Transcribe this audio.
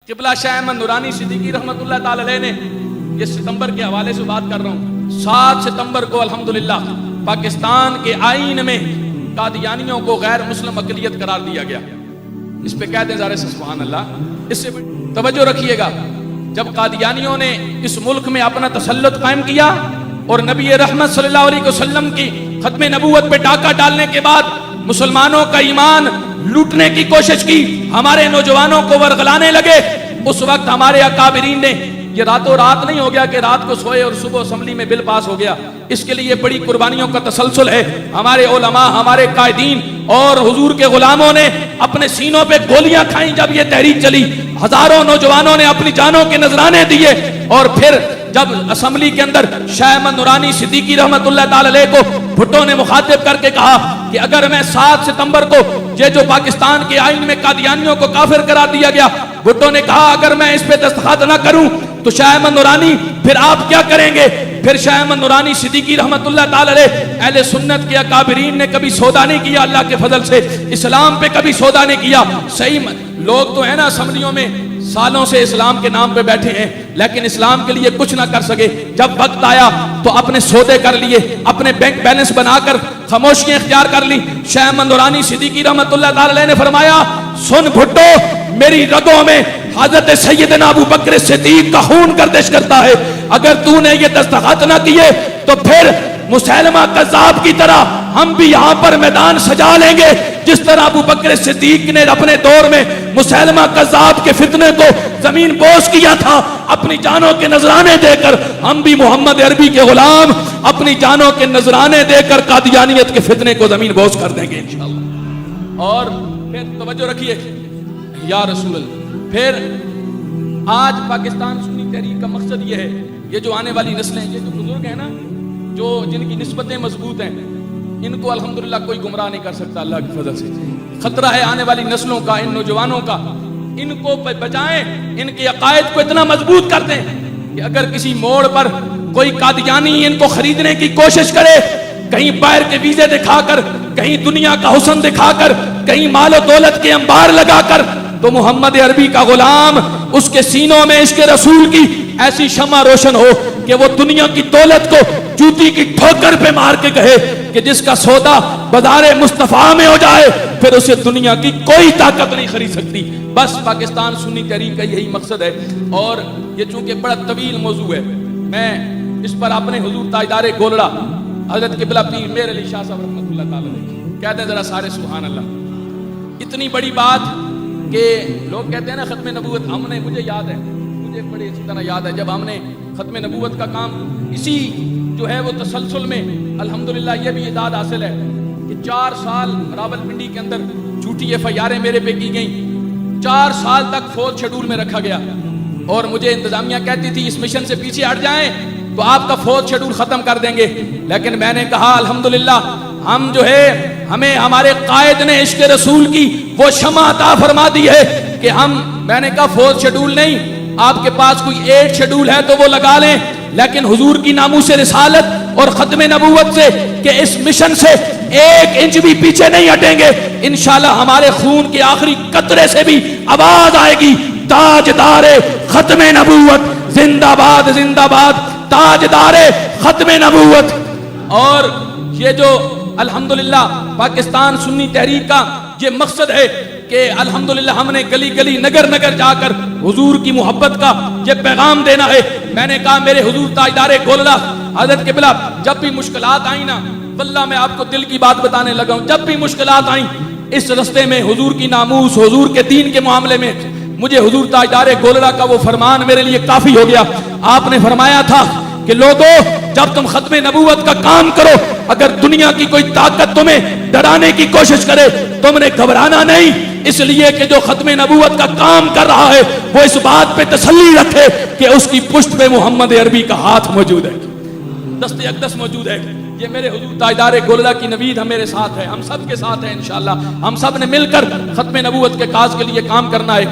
قبلہ شاہ احمد نورانی صدیقی رحمۃ اللہ تعالی علیہ نے یہ ستمبر کے حوالے سے بات کر رہا ہوں 7 ستمبر کو الحمدللہ پاکستان کے آئین میں قادیانیوں کو غیر مسلم اقلیت قرار دیا گیا۔ اس پہ کہتے ہیں ذرا سبحان اللہ۔ اس سے توجہ رکھیے گا، جب قادیانیوں نے اس ملک میں اپنا تسلط قائم کیا اور نبی رحمت صلی اللہ علیہ وسلم کی ختم نبوت پہ ڈاکہ ڈالنے کے بعد مسلمانوں کا ایمان لوٹنے کی کوشش کی، ہمارے نوجوانوں کو ورغلانے لگے، اس وقت ہمارے اکابرین نے، یہ راتوں رات نہیں ہو گیا کہ رات کو سوئے اور صبح اسمبلی میں بل پاس ہو گیا، اس کے لیے بڑی قربانیوں کا تسلسل ہے۔ ہمارے علماء، ہمارے قائدین اور حضور کے غلاموں نے اپنے سینوں پہ گولیاں کھائیں جب یہ تحریک چلی، ہزاروں نوجوانوں نے اپنی جانوں کے نذرانے دیے، اور پھر جب اسمبلی کے اندر شاہ احمد نورانی صدیقی رحمت اللہ تعالی علیہ کو بھٹو نے مخاطب کر کے کہا کہ اگر میں 7 ستمبر کو یہ جو پاکستان کے آئین میں قادیانیوں کو کافر قرار دیا گیا، بھٹو نے کہا اگر میں اس پہ دستخط نہ کروں تو شاہ احمد نورانی پھر آپ کیا کریں گے؟ پھر شاہ احمد نورانی صدیقی رحمت اللہ تعالی علیہ اہل سنت کے اکابرین نے کبھی سودا نہیں کیا، اللہ کے فضل سے اسلام پہ کبھی سودا نہیں کیا۔ صحیح لوگ تو ہے نا اسمبلیوں میں سالوں سے اسلام کے نام پہ بیٹھے ہیں لیکن اسلام کے لیے کچھ نہ کر سکے، جب وقت آیا تو اپنے سودے کر لیے، اپنے بینک بیلنس بنا کر خاموشیاں اختیار کر لی۔ شاہ احمد نورانی صدیقی رحمت اللہ تعالی علیہ نے فرمایا، سن بھٹو، میری رگوں میں حضرت سیدنا ابو بکر صدیق کا خون گردش کرتا ہے، اگر تو نے یہ دستخط نہ کیے تو پھر مسیلمہ کذاب کی طرح ہم بھی یہاں پر میدان سجا لیں گے، جس طرح ابو بکر صدیق نے اپنے دور میں مسیلمہ کذاب کے فتنے کو زمین بوس کیا تھا، اپنی جانوں کے نذرانے دے کر ہم بھی محمد عربی کے غلام اپنی جانوں کے نذرانے دے کر قادیانیت کے فتنے کو زمین بوس کر دیں گے انشاءاللہ۔ اور پھر توجہ رکھیے یا رسول اللہ، پھر آج پاکستان سنی تحریک کا مقصد یہ ہے، یہ جو آنے والی نسلیں، یہ جو بزرگ ہیں نا، جو جن کی نسبتیں مضبوط ہیں، ان کو الحمدللہ کوئی گمراہ نہیں کر سکتا اللہ کی فضل سے۔ خطرہ ہے آنے والی نسلوں کا، ان نوجوانوں کا، ان کو بچائیں، ان کے عقائد کو اتنا مضبوط کر دیں کہ اگر کسی موڑ پر کوئی قادیانی ان کو خریدنے کی کوشش کرے، کہیں باہر کے ویزے دکھا کر، کہیں دنیا کا حسن دکھا کر، کہیں مال و دولت کے انبار لگا کر، تو محمد عربی کا غلام اس کے سینوں میں عشق رسول کی ایسی شمع روشن ہو کہ وہ دنیا کی دولت کو جوتی کی ٹھوکر پہ مار کے کہے کہ جس کا سودا بازار مصطفیٰ میں ہو جائے پھر اسے دنیا کی کوئی طاقت نہیں خرید سکتی۔ بس پاکستان سنی تحریک کا یہی مقصد ہے، اور یہ چونکہ بڑا طویل موضوع ہے، میں اس پر اپنے حضور تاجدار گولڑا حضرت قبلہ پیر میر علی شاہ صاحب رحمۃ اللہ تعالی علیہ کہتے ہیں ذرا سارے سبحان اللہ۔ اتنی بڑی بات کہ لوگ کہتے ہیں نا ختم نبوت، ہم نے، مجھے یاد ہے، مجھے بڑے اچھی طرح یاد ہے، جب ہم نے ختم نبوت کا کام اسی جو ہے وہ تسلسل میں الحمدللہ یہ بھی اعداد حاصل ہے کہ 4 سال راولپنڈی کے اندر جھوٹی FIR میرے پہ کی گئیں، 4 سال تک فوج شیڈول میں رکھا گیا، اور مجھے انتظامیہ کہتی تھی اس مشن سے پیچھے ہٹ جائیں تو آپ کا فوج شیڈول ختم کر دیں گے، لیکن میں نے کہا الحمدللہ ہم جو ہے، ہمیں ہمارے قائد نے عشق رسول کی وہ شمع عطا فرما دی ہے کہ میں نے کہا فوج شیڈول نہیں، آپ کے پاس کوئی 8 شیڈول ہے تو وہ لگا لیں، لیکن حضور کی ناموس رسالت اور ختم نبوت سے کہ اس مشن سے 1 انچ بھی پیچھے نہیں ہٹیں گے، انشاءاللہ ہمارے خون کے آخری قطرے سے بھی آواز آئے گی، تاجدار ختم نبوت زندہ باد، زندہ باد تاجدار ختم نبوت۔ اور یہ جو الحمدللہ پاکستان سنی تحریک کا یہ مقصد ہے کہ الحمدللہ ہم نے گلی گلی نگر نگر جا کر حضور کی محبت کا یہ پیغام دینا ہے۔ میں نے کہا میرے حضور تاجدار گولڑا حضرت قبلہ جب بھی مشکلات آئیں نا، واللہ میں آپ کو دل کی بات بتانے لگا ہوں، جب بھی مشکلات آئیں اس رستے میں حضور کی ناموس، حضور کے دین کے معاملے میں، مجھے حضور تاجدار گولڑا کا وہ فرمان میرے لیے کافی ہو گیا۔ آپ نے فرمایا تھا کہ لوگوں جب تم ختم نبوت کا کام کرو، اگر دنیا کی کوئی طاقت تمہیں ڈرانے کی کوشش کرے تم نے گھبرانا نہیں، اس لیے کہ جو ختم نبوت کا کام کر رہا ہے وہ اس بات پہ تسلی رکھے کہ اس کی پشت پہ محمد عربی کا ہاتھ موجود ہے، دست اقدس موجود ہے۔ یہ میرے حضور تاجدار گولڑا کی نوید ہم میرے ساتھ ہے، ہم سب کے ساتھ ہے انشاءاللہ، ہم سب نے مل کر ختم نبوت کے کاز کے لیے کام کرنا ہے۔